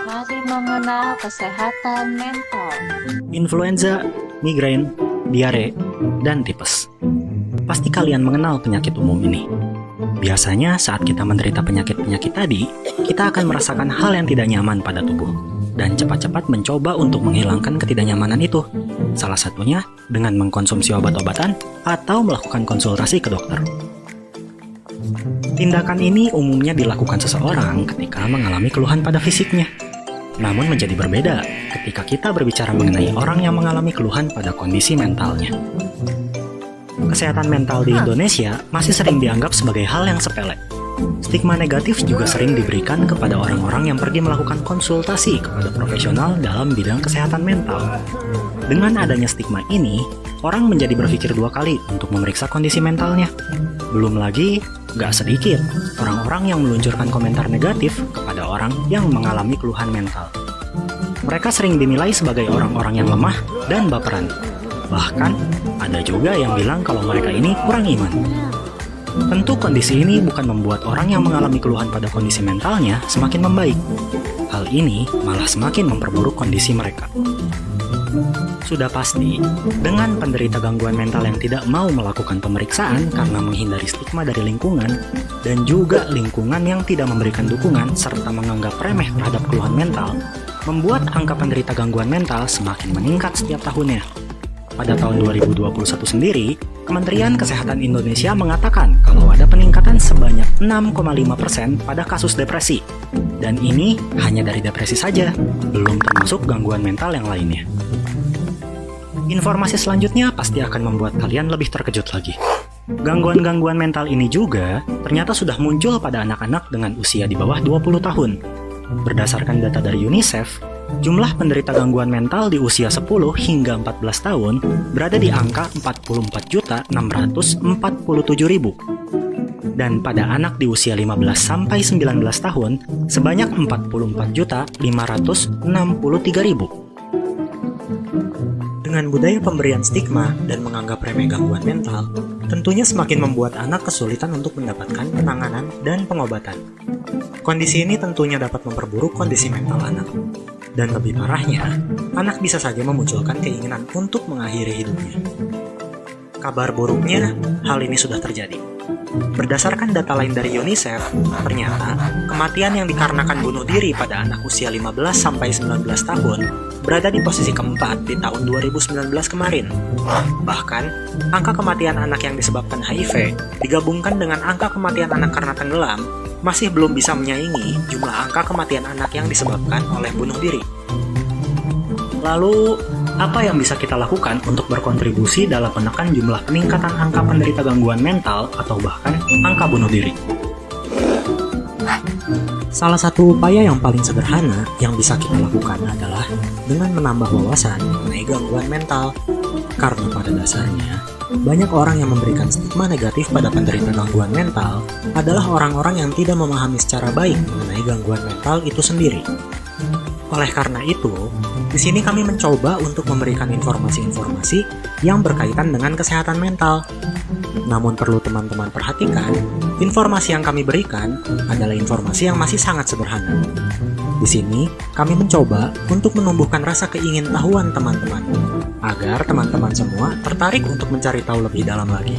Mari mengenal kesehatan mental. Influenza, migrain, diare, dan tipes. Pasti kalian mengenal penyakit umum ini. Biasanya saat kita menderita penyakit-penyakit tadi, kita akan merasakan hal yang tidak nyaman pada tubuh dan cepat-cepat mencoba untuk menghilangkan ketidaknyamanan itu. Salah satunya dengan mengkonsumsi obat-obatan atau melakukan konsultasi ke dokter. Tindakan ini umumnya dilakukan seseorang ketika mengalami keluhan pada fisiknya. Namun menjadi berbeda ketika kita berbicara mengenai orang yang mengalami keluhan pada kondisi mentalnya. Kesehatan mental di Indonesia masih sering dianggap sebagai hal yang sepele. Stigma negatif juga sering diberikan kepada orang-orang yang pergi melakukan konsultasi kepada profesional dalam bidang kesehatan mental. Dengan adanya stigma ini, orang menjadi berpikir dua kali untuk memeriksa kondisi mentalnya. Belum lagi, gak sedikit orang-orang yang meluncurkan komentar negatif kepada orang yang mengalami keluhan mental. Mereka sering dinilai sebagai orang-orang yang lemah dan baperan. Bahkan, ada juga yang bilang kalau mereka ini kurang iman. Tentu kondisi ini bukan membuat orang yang mengalami keluhan pada kondisi mentalnya semakin membaik. Hal ini malah semakin memperburuk kondisi mereka. Sudah pasti, dengan penderita gangguan mental yang tidak mau melakukan pemeriksaan karena menghindari stigma dari lingkungan, dan juga lingkungan yang tidak memberikan dukungan serta menganggap remeh terhadap keluhan mental, membuat angka penderita gangguan mental semakin meningkat setiap tahunnya. Pada tahun 2021 sendiri, Kementerian Kesehatan Indonesia mengatakan kalau ada peningkatan sebanyak 6,5% pada kasus depresi. Dan ini hanya dari depresi saja, belum termasuk gangguan mental yang lainnya. Informasi selanjutnya pasti akan membuat kalian lebih terkejut lagi. Gangguan-gangguan mental ini juga ternyata sudah muncul pada anak-anak dengan usia di bawah 20 tahun. Berdasarkan data dari UNICEF, jumlah penderita gangguan mental di usia 10 hingga 14 tahun berada di angka 44.647.000. Dan pada anak di usia 15 sampai 19 tahun sebanyak 44.563.000. Dengan budaya pemberian stigma dan menganggap remeh gangguan mental, tentunya semakin membuat anak kesulitan untuk mendapatkan penanganan dan pengobatan. Kondisi ini tentunya dapat memperburuk kondisi mental anak. Dan lebih parahnya, anak bisa saja memunculkan keinginan untuk mengakhiri hidupnya. Kabar buruknya, hal ini sudah terjadi. Berdasarkan data lain dari UNICEF, ternyata kematian yang dikarenakan bunuh diri pada anak usia 15 sampai 19 tahun berada di posisi keempat di tahun 2019 kemarin. Bahkan, angka kematian anak yang disebabkan HIV digabungkan dengan angka kematian anak karena tenggelam masih belum bisa menyaingi jumlah angka kematian anak yang disebabkan oleh bunuh diri. Lalu, apa yang bisa kita lakukan untuk berkontribusi dalam menekan jumlah peningkatan angka penderita gangguan mental atau bahkan angka bunuh diri? Salah satu upaya yang paling sederhana yang bisa kita lakukan adalah dengan menambah wawasan mengenai gangguan mental. Karena pada dasarnya, banyak orang yang memberikan stigma negatif pada penderita gangguan mental adalah orang-orang yang tidak memahami secara baik mengenai gangguan mental itu sendiri. Oleh karena itu, di sini kami mencoba untuk memberikan informasi-informasi yang berkaitan dengan kesehatan mental. Namun perlu teman-teman perhatikan, informasi yang kami berikan adalah informasi yang masih sangat sederhana. Di sini, kami mencoba untuk menumbuhkan rasa keingintahuan teman-teman, agar teman-teman semua tertarik untuk mencari tahu lebih dalam lagi.